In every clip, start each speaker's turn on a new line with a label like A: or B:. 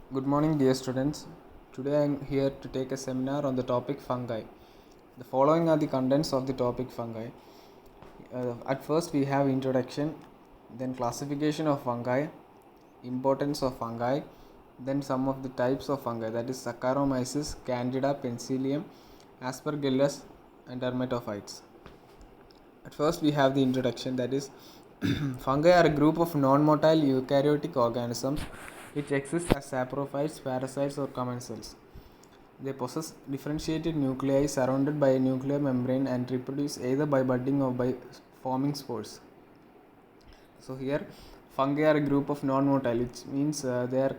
A: Good morning, dear students. Today I am here to take a seminar on the topic fungi. The following are the contents of the topic fungi. At first, we have introduction, then classification of fungi, importance of fungi, then some of the types of fungi, that is Saccharomyces, Candida, Penicillium, Aspergillus, and Dermatophytes. At first, we have the introduction, that is fungi are a group of non-motile eukaryotic organisms which exist as saprophytes, parasites, or commensals. They possess differentiated nuclei surrounded by a nuclear membrane and reproduce either by budding or by forming spores. So here, fungi are a group of non-motile, which means they are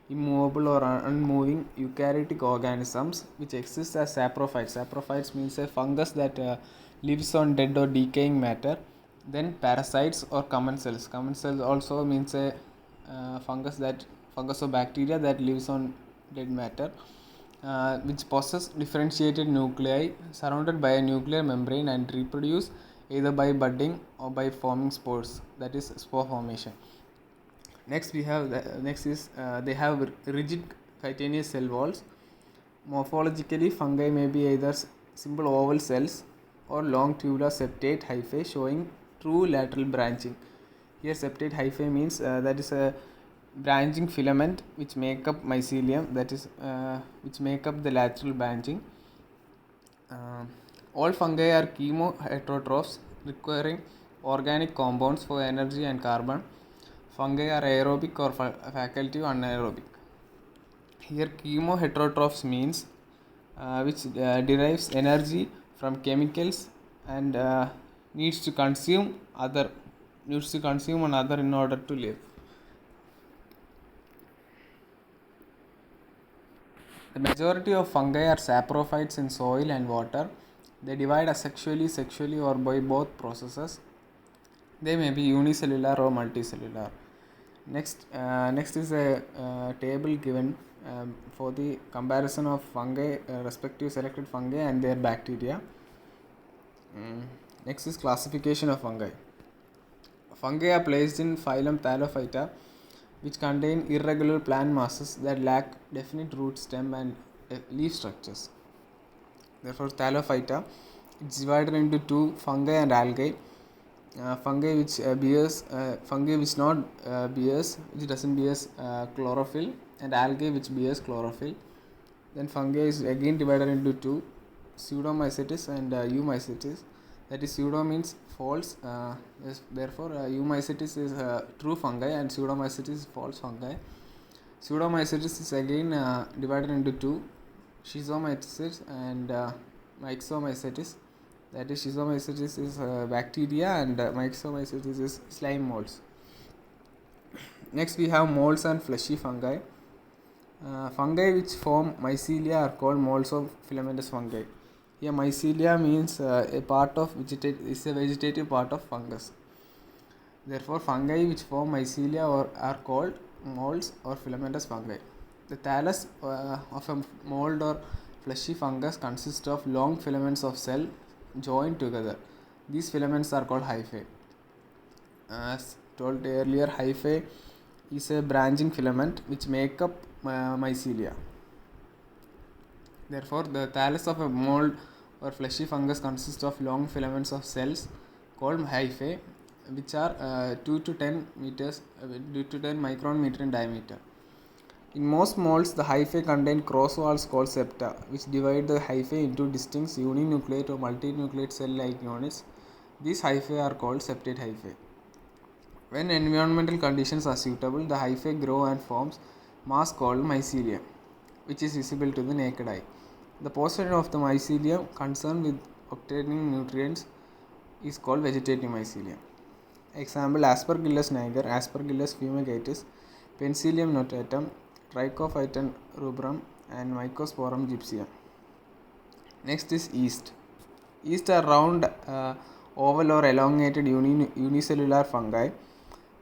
A: immovable or unmoving eukaryotic organisms which exist as saprophytes. Saprophytes means a fungus that lives on dead or decaying matter. Then parasites or commensals. Commensals also means a fungus or bacteria that lives on dead matter, which possess differentiated nuclei surrounded by a nuclear membrane and reproduce either by budding or by forming spores, that is spore formation. Next they have rigid chitinous cell walls. Morphologically, fungi may be either simple oval cells or long tubular septate hyphae showing true lateral branching. Here septate hyphae means that is a branching filament which make up mycelium, that is which make up the lateral branching. Uh, all fungi are chemoheterotrophs requiring organic compounds for energy and carbon. Fungi are aerobic or facultative anaerobic. Here chemoheterotrophs means which derives energy from chemicals and needs to consume another in order to live. The majority of fungi are saprophytes in soil and water. They divide asexually, sexually, or by both processes. They may be unicellular or multicellular. Next is a table given for the comparison of fungi, respective selected fungi and their bacteria. Next is classification of fungi. Fungi are placed in phylum Thallophyta, which contain irregular plant masses that lack definite root stem and leaf structures. Therefore, Thallophyta is divided into two: fungi and algae. Fungi which fungi which not bears, which doesn't bears chlorophyll, and algae which bears chlorophyll. Then fungi is again divided into two: pseudomycetes and eumycetes. That is, pseudo means false. Therefore, eumycetes is true fungi and pseudomycetes is false fungi. Pseudomycetes is again divided into two: schizomycetes and myxomycetes. That is, schizomycetes is bacteria and myxomycetes is slime molds. Next, we have molds and fleshy fungi. Fungi which form mycelia are called molds of filamentous fungi. Here, mycelia means a part of is a vegetative part of fungus. Therefore, fungi which form mycelia are called molds or filamentous fungi. The thallus of a mold or fleshy fungus consists of long filaments of cell joined together. These filaments are called hyphae. As told earlier, hyphae is a branching filament which make up mycelia. Therefore, the thallus of a mold or fleshy fungus consists of long filaments of cells called hyphae, which are 2 to 10 micron meter in diameter. In most molds, the hyphae contain cross walls called septa, which divide the hyphae into distinct uninucleate or multinucleate cell-like units. These hyphae are called septate hyphae. When environmental conditions are suitable, the hyphae grow and forms mass called mycelium, which is visible to the naked eye. The portion of the mycelium concerned with obtaining nutrients is called vegetative mycelium. Example: Aspergillus niger, Aspergillus fumigatus, Penicillium notatum, Trichophyton rubrum, and Mycosporum gypsum. Next is yeast. Yeast are round, oval or elongated unicellular fungi.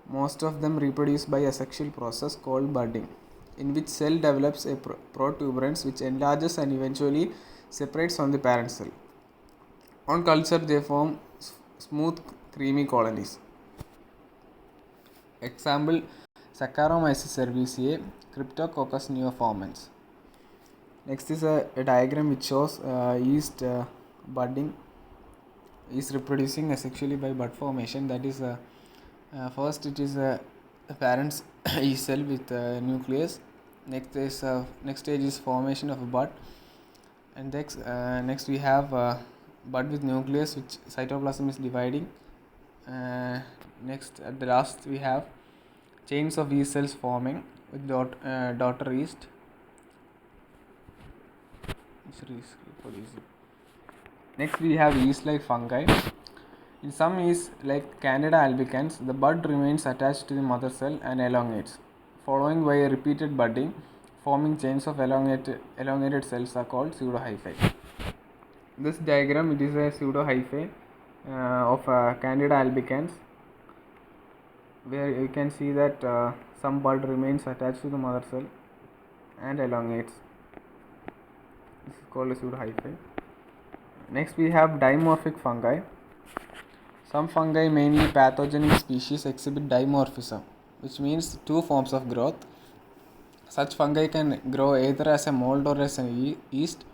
A: Most of them reproduce by a sexual process called budding, in which cell develops a protuberance which enlarges and eventually separates from the parent cell. On culture, they form smooth, creamy colonies. Example: Saccharomyces cerevisiae, Cryptococcus neoformans. Next is a diagram which shows yeast budding is reproducing asexually by bud formation. That is, first it is a parent yeast cell with nucleus. Next stage is formation of a bud, and next we have bud with nucleus which cytoplasm is dividing. Next, at the last, we have chains of yeast cells forming with daughter yeast. Next, we have yeast-like fungi. In some yeast, like Candida albicans, the bud remains attached to the mother cell and elongates, following by a repeated budding, forming chains of elongated cells are called pseudohyphae. This diagram, it is a pseudohyphae of Candida albicans, where you can see that some bud remains attached to the mother cell and elongates. This is called a pseudohyphae. Next, we have dimorphic fungi. Some fungi, mainly pathogenic species, exhibit dimorphism, which means two forms of growth. Such fungi can grow either as a mold or as an yeast.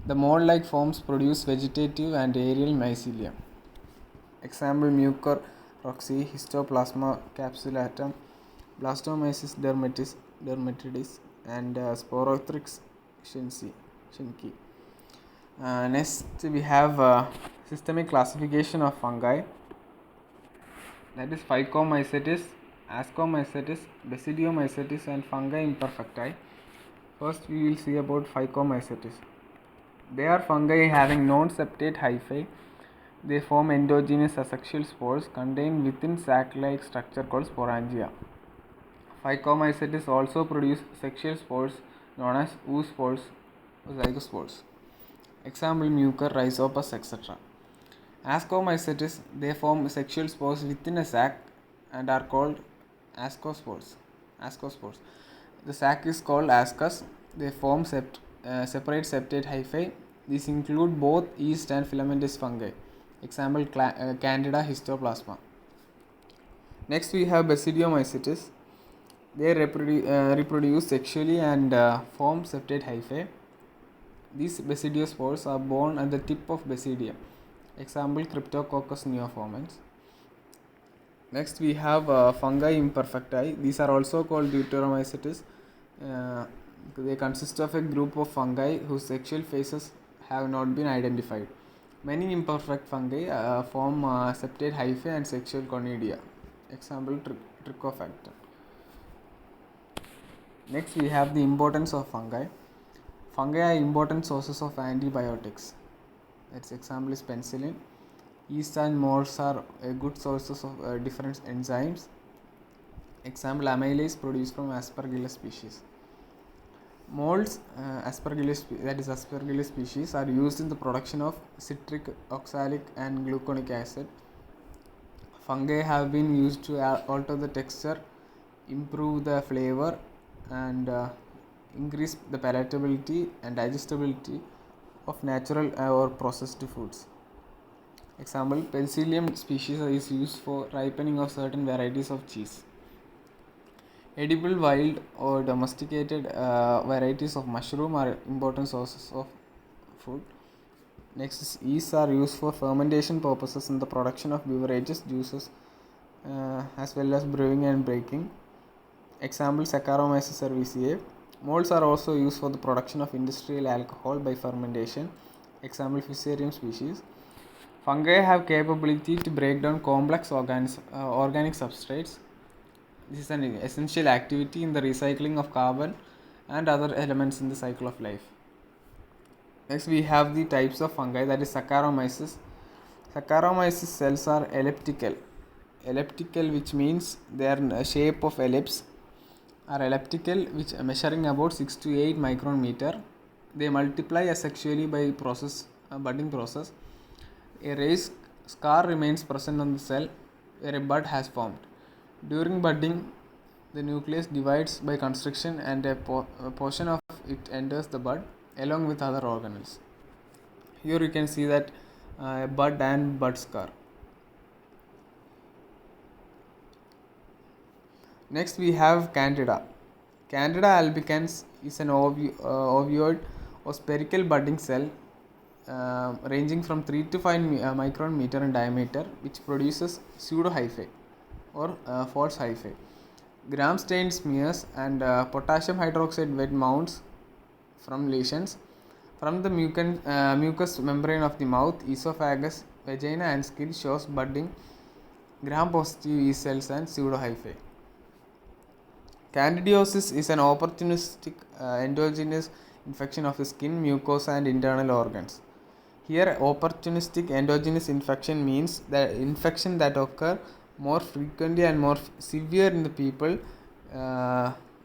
A: The mold-like forms produce vegetative and aerial mycelium. Example: Mucorrhoxae, Histoplasma capsulatum, Blastomyces dermatidis, and Sporothrix shinki. Next, we have systemic classification of fungi. That is Phycomycetes, Ascomycetes, Basidiomycetes, and Fungi imperfecti. First, we will see about Phycomycetes. They are fungi having non-septate hyphae. They form endogenous asexual spores contained within sac-like structure called sporangia. Phycomycetes also produce sexual spores known as oospores or zygospores. Example: Mucor, Rhizopus, etc. Ascomycetes, they form sexual spores within a sac and are called ascospores. The sac is called ascus. They form separate septate hyphae. These include both yeast and filamentous fungi. Example: Candida, Histoplasma. Next, we have Basidiomycetes. They reproduce sexually and form septate hyphae. These basidiospores are born at the tip of basidium. Example: Cryptococcus neoformans. Next, we have fungi imperfecti. These are also called Deuteromycetes. They consist of a group of fungi whose sexual phases have not been identified. Many imperfect fungi form septate hyphae and sexual conidia. Example: Trichophyton. Next, we have the importance of fungi. Fungi are important sources of antibiotics. Its example is penicillin. Yeast and molds are good sources of different enzymes. Example: amylase produced from Aspergillus species. Molds, Aspergillus species, are used in the production of citric, oxalic, and gluconic acid. Fungi have been used to alter the texture, improve the flavor, and increase the palatability and digestibility of natural or processed foods. Example: Penicillium species is used for ripening of certain varieties of cheese. Edible, wild, or domesticated varieties of mushroom are important sources of food. Next is yeasts are used for fermentation purposes in the production of beverages, juices, as well as brewing and baking. Example: Saccharomyces cerevisiae. Molds are also used for the production of industrial alcohol by fermentation. Example: Fusarium species. Fungi have capability to break down complex organic substrates. This is an essential activity in the recycling of carbon and other elements in the cycle of life. Next, we have the types of fungi, that is Saccharomyces. Saccharomyces cells are elliptical, which means they are in a shape of ellipse, are elliptical, which are measuring about 6 to 8 micron meter. They multiply asexually by budding process. A raised scar remains present on the cell where a bud has formed. During budding, the nucleus divides by constriction and a portion of it enters the bud along with other organelles. Here you can see that a bud and bud scar. Next we have Candida. Candida albicans is an ovoid or spherical budding cell ranging from 3 to 5 micron meter in diameter, which produces pseudohyphae or false hyphae, gram stained smears, and potassium hydroxide wet mounts from lesions from the mucous membrane of the mouth, esophagus, vagina, and skin shows budding gram positive yeast cells and pseudohyphae. Candidiosis is an opportunistic endogenous infection of the skin, mucosa, and internal organs. Here, opportunistic endogenous infection means the infection that occur more frequently and more severe in the people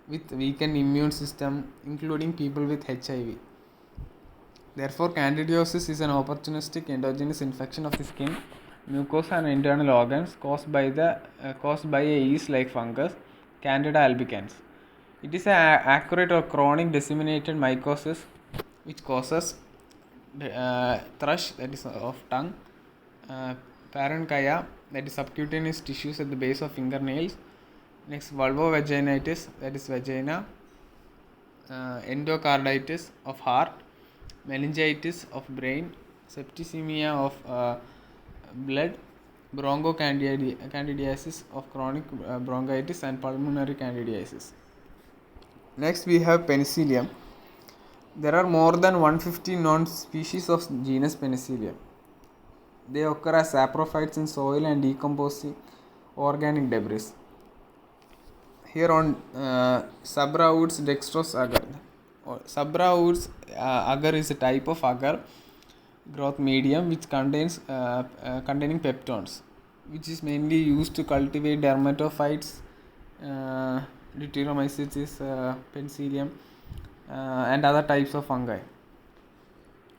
A: with weakened immune system, including people with HIV. Therefore, candidiosis is an opportunistic endogenous infection of the skin, mucosa, and internal organs caused by a yeast-like fungus, Candida albicans. It is an acute or chronic disseminated mycosis which causes thrush, that is of tongue, parenchyma, that is subcutaneous tissues at the base of fingernails. Next, vulvovaginitis, that is vagina, endocarditis of heart, meningitis of brain, septicemia of blood, bronchocandidiasis of chronic bronchitis, and pulmonary candidiasis. Next we have Penicillium. There are more than 150 known species of genus Penicillium. They occur as saprophytes in soil and decomposing organic debris. Here on Sabra-Woods dextrose agar. Sabra-Woods agar is a type of agar growth medium which contains containing peptones, which is mainly used to cultivate dermatophytes, Deuteromycetes, Penicillium, and other types of fungi.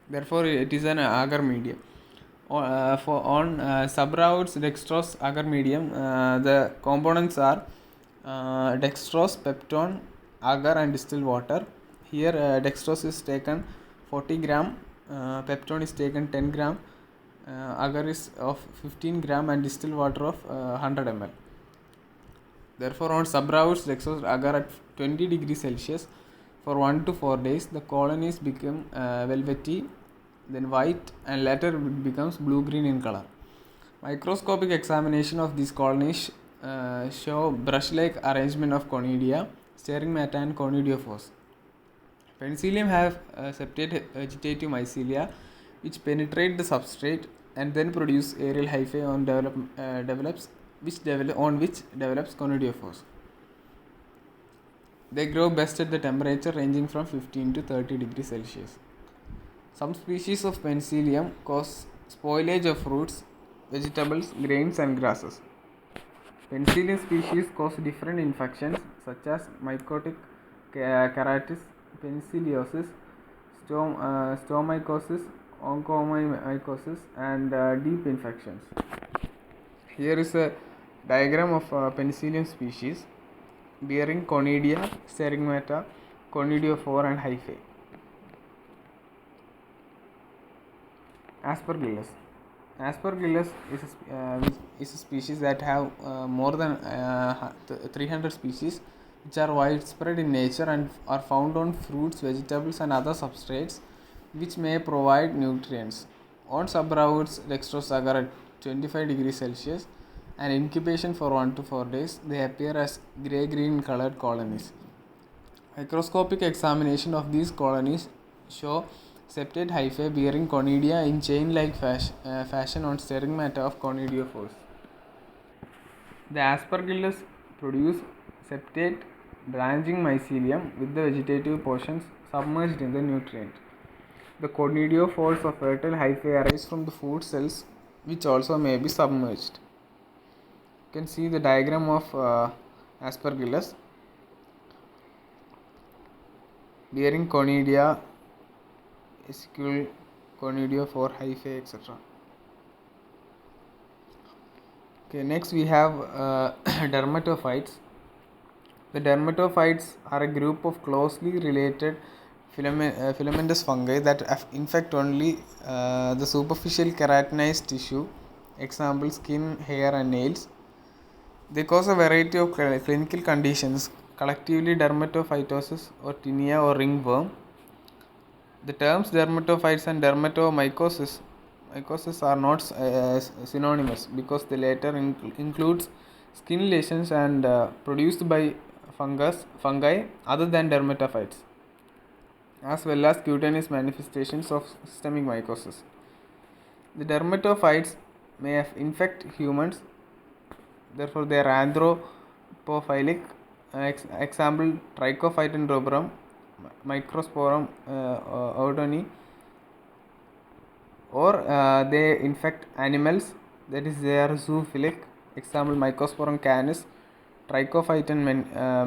A: Therefore, it is an agar medium. On Sabra-Woods dextrose agar medium, the components are dextrose, peptone, agar, and distilled water. Here, dextrose is taken 40 gram, peptone is taken 10 gram, agar is of 15 gram, and distilled water of 100 ml. Therefore, on Sabra-Woods dextrose agar at 20 degrees Celsius for 1 to 4 days, the colonies become velvety, then white, and later it becomes blue-green in color. Microscopic examination of these colonies show brush-like arrangement of conidia, stigmata, and conidiophores. Penicillium have septate vegetative mycelia which penetrate the substrate and then produce aerial hyphae on which develops conidiophores. They grow best at the temperature ranging from 15 to 30 degrees Celsius. Some species of Penicillium cause spoilage of fruits, vegetables, grains, and grasses. Penicillium species cause different infections such as mycotic keratitis, penicilliosis, stomatitis, onychomycosis, and deep infections. Here is a diagram of Penicillium species bearing conidia, stigmata, conidiophore, and hyphae. Aspergillus. Aspergillus is a species that have more than 300 species which are widespread in nature and are found on fruits, vegetables, and other substrates which may provide nutrients. On Sabra-Woods dextrose agar at 25 degrees Celsius and incubation for 1 to 4 days, they appear as grey-green colored colonies. Microscopic examination of these colonies show septate hyphae bearing conidia in chain-like fashion on stigmata of conidiophores. The Aspergillus produce septate branching mycelium with the vegetative portions submerged in the nutrient. The conidiophores of fertile hyphae arise from the food cells which also may be submerged. You can see the diagram of Aspergillus bearing conidia, escule, conidiophore, hyphae, etc. Okay, next we have dermatophytes. The dermatophytes are a group of closely related filamentous fungi that infect only the superficial keratinized tissue, example skin, hair, and nails. They cause a variety of clinical conditions, collectively dermatophytosis or tinea or ringworm. The terms dermatophytes and dermatomycosis are not synonymous because the latter includes skin lesions and produced by fungi other than dermatophytes, as well as cutaneous manifestations of systemic mycosis. The dermatophytes may infect humans, therefore they are anthropophilic. Example: Trichophyton rubrum, Microsporum odoni, or they infect animals, that is they are zoophilic. Example: Mycosporum canis, Trichophyton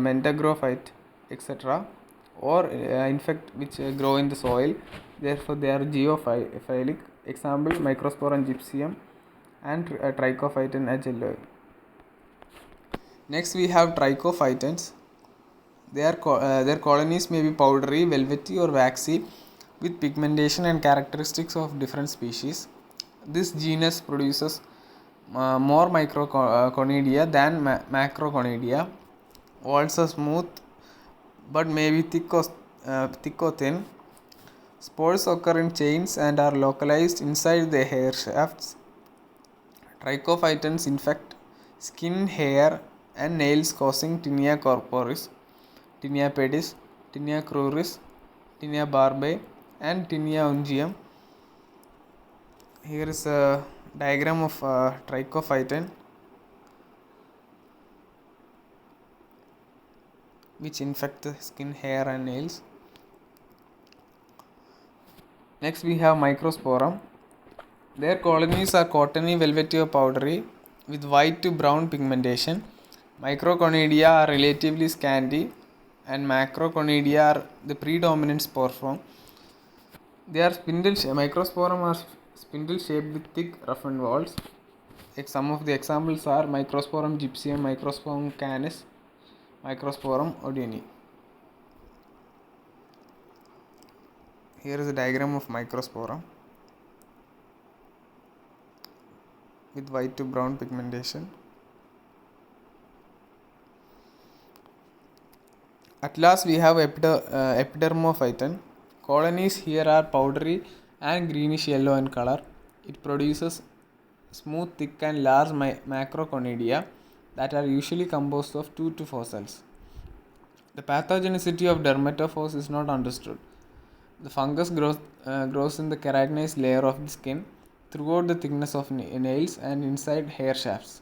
A: mentagrophyte, etc. Or infect which grow in the soil, therefore they are geophilic. Example: Microsporum gypsum and Trichophyton agelloi. Next we have trichophytans. Their colonies may be powdery, velvety or waxy with pigmentation and characteristics of different species. This genus produces more microconidia than macroconidia. Walls are smooth but may be thick or thin. Spores occur in chains and are localized inside the hair shafts. Trichophytans infect skin, hair and nails, causing tinea corporis, tinea pedis, tinea cruris, tinea barbae and tinea unguium. Here is a diagram of trichophyton which infect the skin, hair and nails. Next we have Microsporum. Their colonies are cottony, velvety or powdery with white to brown pigmentation. Microconidia are relatively scanty and macroconidia are the predominant spore form. They are Microsporum are spindle shaped with thick roughened walls. Some of the examples are Microsporum gypsum, Microsporum canis, Microsporum odini. Here is a diagram of Microsporum with white to brown pigmentation. At last we have epidermophyton. Colonies here are powdery and greenish yellow in color. It produces smooth, thick and large macroconidia that are usually composed of 2 to 4 cells. The pathogenicity of dermatophos is not understood. The fungus grows in the keratinized layer of the skin throughout the thickness of nails and inside hair shafts.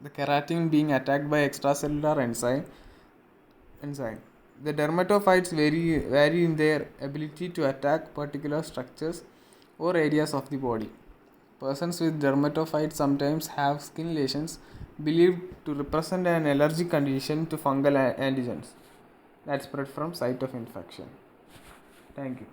A: The keratin being attacked by extracellular enzyme. The dermatophytes vary in their ability to attack particular structures or areas of the body. Persons with dermatophytes sometimes have skin lesions believed to represent an allergic condition to fungal antigens that spread from site of infection. Thank you.